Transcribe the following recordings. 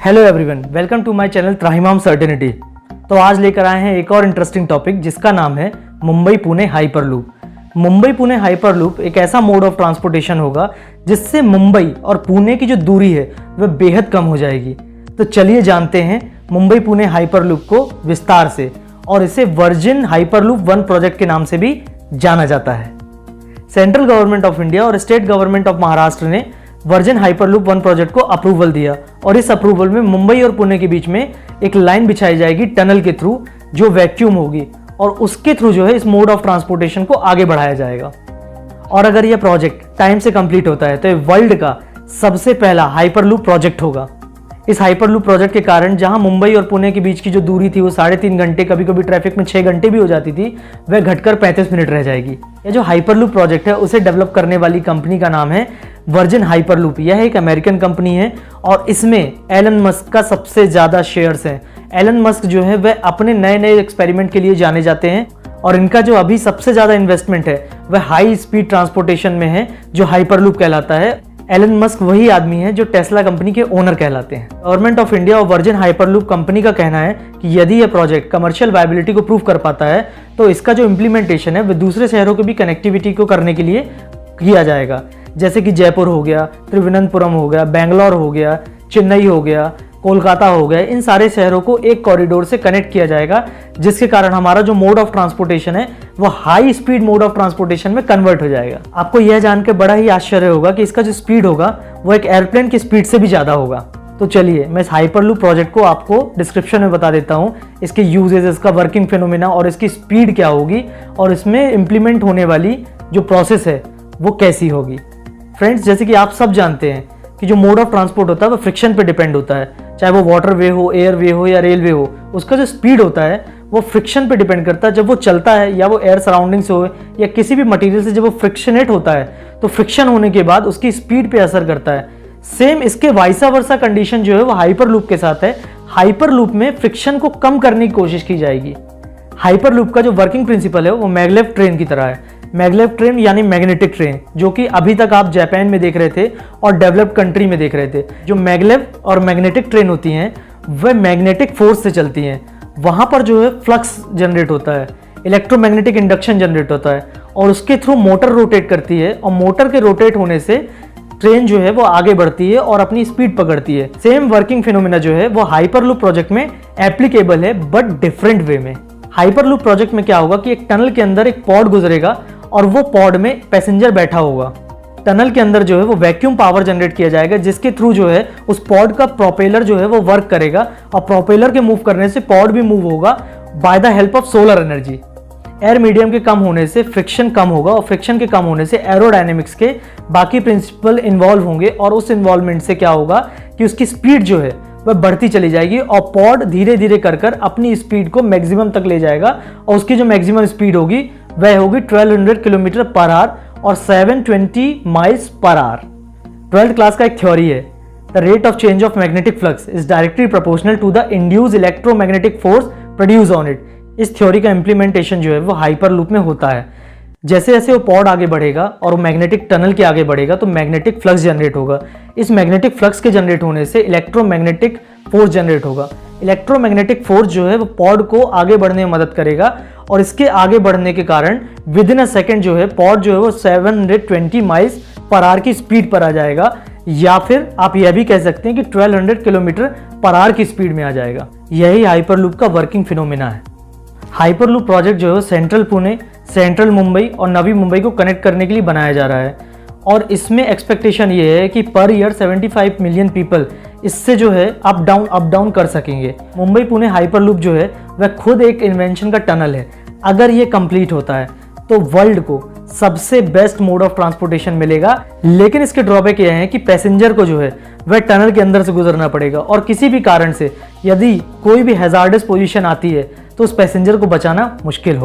Hello everyone, welcome to my channel Trahimam certainty. तो आज लेकर आए हैं एक और इंटरेस्टिंग टॉपिक जिसका नाम है मुंबई पुणे हाइपरलूप। मुंबई पुणे हाइपरलूप एक ऐसा मोड ऑफ ट्रांसपोर्टेशन होगा जिससे मुंबई और पुणे की जो दूरी है वह बेहद कम हो जाएगी। तो चलिए जानते हैं मुंबई पुणे हाइपरलूप को विस्तार से, और इसे वर्जिन हाइपरलूप 1 प्रोजेक्ट के नाम से भी जाना जाता है। सेंट्रल गवर्नमेंट ऑफ इंडिया और स्टेट गवर्नमेंट ऑफ महाराष्ट्र ने वर्जिन हाइपरलूप 1 प्रोजेक्ट को अप्रूवल दिया, और इस अप्रूवल में मुंबई और पुणे के बीच में एक लाइन बिछाई जाएगी टनल के थ्रू, जो वैक्यूम होगी, और उसके थ्रू जो है इस मोड ऑफ ट्रांसपोर्टेशन को आगे बढ़ाया जाएगा। और अगर यह प्रोजेक्ट टाइम से कंप्लीट होता है तो ये वर्ल्ड का सबसे पहला हाइपरलूप प्रोजेक्ट होगा। इस हाइपरलूप प्रोजेक्ट के कारण जहां मुंबई और पुणे के बीच की जो दूरी थी वो 3.5 घंटे, कभी कभी ट्रैफिक में 6 घंटे भी हो जाती थी, वह घटकर 35 मिनट रह जाएगी। यह जो हाइपरलूप प्रोजेक्ट है उसे डेवलप करने वाली कंपनी का नाम है वर्जिन हाइपरलूप। यह एक अमेरिकन कंपनी है और इसमें एलन मस्क का सबसे ज़्यादा शेयर्स हैं। एलन मस्क जो है वह अपने नए नए एक्सपेरिमेंट के लिए जाने जाते हैं, और इनका जो अभी सबसे ज़्यादा इन्वेस्टमेंट है वह हाई स्पीड ट्रांसपोर्टेशन में है, जो हाइपरलूप कहलाता है। एलन मस्क वही आदमी है जो टेस्ला कंपनी के ओनर कहलाते हैं। गवर्नमेंट ऑफ इंडिया और वर्जिन हाइपरलूप कंपनी का कहना है कि यदि यह प्रोजेक्ट कमर्शियल वायबिलिटी को प्रूव कर पाता है तो इसका जो इम्प्लीमेंटेशन है वह दूसरे शहरों की भी कनेक्टिविटी को करने के लिए किया जाएगा, जैसे कि जयपुर हो गया, त्रिवेंद्रपुरम हो गया, बेंगलोर हो गया, चेन्नई हो गया, कोलकाता हो गया। इन सारे शहरों को एक कॉरिडोर से कनेक्ट किया जाएगा, जिसके कारण हमारा जो मोड ऑफ ट्रांसपोर्टेशन है वो high speed mode of transportation में कन्वर्ट हो जाएगा। आपको यह जानकर बड़ा ही आश्चर्य होगा कि इसका जो स्पीड होगा वो एक एयरप्लेन की स्पीड से भी ज़्यादा होगा। तो चलिए मैं इस हाइपरलूप प्रोजेक्ट को आपको डिस्क्रिप्शन में बता देता हूँ, इसके यूजेस, इसका वर्किंग फिनोमिना और इसकी स्पीड क्या होगी, और इसमें इम्प्लीमेंट होने वाली जो प्रोसेस है वो कैसी होगी। फ्रेंड्स, जैसे कि आप सब जानते हैं कि जो मोड ऑफ ट्रांसपोर्ट होता है वो फ्रिक्शन पे डिपेंड होता है, चाहे वो वाटर वे हो, एयर वे हो या रेलवे हो। उसका जो स्पीड होता है वो फ्रिक्शन पे डिपेंड करता है। जब वो चलता है या वो एयर सराउंडिंग से हो या किसी भी मटेरियल से जब वो फ्रिक्शनेट होता है तो फ्रिक्शन होने के बाद उसकी स्पीड पे असर करता है। सेम इसके वाइसा वर्सा कंडीशन जो है वो हाइपरलूप के साथ है। हाइपरलूप में फ्रिक्शन को कम करने की कोशिश की जाएगी। हाइपरलूप का जो वर्किंग प्रिंसिपल है वो मैगलेव ट्रेन की तरह है। मैगलेव ट्रेन यानी मैग्नेटिक ट्रेन, जो कि अभी तक आप जापान में देख रहे थे और डेवलप्ड कंट्री में देख रहे थे। जो मैगलेव और मैग्नेटिक ट्रेन होती हैं वह मैग्नेटिक फोर्स से चलती हैं। वहाँ पर जो है फ्लक्स जनरेट होता है, इलेक्ट्रोमैग्नेटिक इंडक्शन जनरेट होता है, और उसके थ्रू मोटर रोटेट करती है, और मोटर के रोटेट होने से ट्रेन जो है वो आगे बढ़ती है और अपनी स्पीड पकड़ती है। सेम वर्किंग फिनोमिना जो है वो हाइपरलूप प्रोजेक्ट में एप्लीकेबल है, बट डिफरेंट वे में। हाइपरलूप प्रोजेक्ट में क्या होगा कि एक टनल के अंदर एक पॉड गुजरेगा और वो पॉड में पैसेंजर बैठा होगा। टनल के अंदर जो है वो वैक्यूम पावर जनरेट किया जाएगा, जिसके थ्रू जो है उस पॉड का प्रोपेलर जो है वो वर्क करेगा, और प्रोपेलर के मूव करने से पॉड भी मूव होगा by the help of solar energy. Air medium के कम होने से फ्रिक्शन कम होगा, और फ्रिक्शन के कम होने से एरोडायनेमिक्स के बाकी प्रिंसिपल इन्वॉल्व होंगे, और उस इन्वॉल्वमेंट से क्या होगा कि उसकी स्पीड जो है वह बढ़ती चली जाएगी, और पॉड धीरे धीरे कर अपनी स्पीड को मैक्सिमम तक ले जाएगा, और उसकी जो मैक्सिमम स्पीड होगी वह होगी 1200 किलोमीटर पर आवर और 720 miles per hour. 12th class का एक थ्योरी है, the rate of change of magnetic flux is directly proportional to the induced electromagnetic force produce on it. इस थ्योरी का इंप्लीमेंटेशन जो है वो हाइपरलूप में होता है। जैसे जैसे वो पॉड आगे बढ़ेगा और वो मैग्नेटिक टनल के आगे बढ़ेगा तो मैग्नेटिक फ्लक्स जनरेट होगा। इस मैग्नेटिक फ्लक्स के जनरेट होने से इलेक्ट्रोमैग्नेटिक फोर्स जनरेट होगा। इलेक्ट्रोमैग्नेटिक फोर्स जो है वो पॉड को आगे बढ़ने में मदद करेगा, और इसके आगे बढ़ने के कारण विद इन अ सेकेंड जो है पॉड जो है वो 720 माइल्स पर आवर की स्पीड पर आ जाएगा, या फिर आप यह भी कह सकते हैं कि 1200 किलोमीटर पर आवर की स्पीड में आ जाएगा। यही हाइपरलूप का वर्किंग फिनोमिना है। हाइपरलूप प्रोजेक्ट जो है सेंट्रल पुणे, सेंट्रल मुंबई और नवी मुंबई को कनेक्ट करने के लिए बनाया जा रहा है, और इसमें एक्सपेक्टेशन ये है कि पर ईयर 75 मिलियन पीपल इससे जो है अप डाउन कर सकेंगे। मुंबई पुणे हाइपरलूप जो है वह खुद एक इन्वेंशन का टनल है। अगर ये कंप्लीट होता है तो वर्ल्ड को सबसे बेस्ट मोड ऑफ ट्रांसपोर्टेशन मिलेगा, लेकिन इसके ड्रॉबैक ये है कि पैसेंजर को जो है वह टनल के अंदर से गुजरना पड़ेगा, और किसी भी कारण से यदि कोई भी हैजार्डस पोजीशन आती है तो उस पैसेंजर को बचाना मुश्किल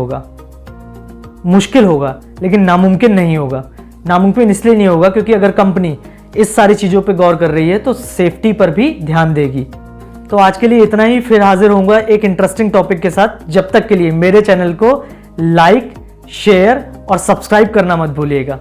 होगा, लेकिन नामुमकिन नहीं होगा। नामुमकिन इसलिए नहीं होगा क्योंकि अगर कंपनी इस सारी चीज़ों पे गौर कर रही है तो सेफ्टी पर भी ध्यान देगी। तो आज के लिए इतना ही, फिर हाजिर होऊंगा एक इंटरेस्टिंग टॉपिक के साथ। जब तक के लिए मेरे चैनल को लाइक, शेयर और सब्सक्राइब करना मत भूलिएगा।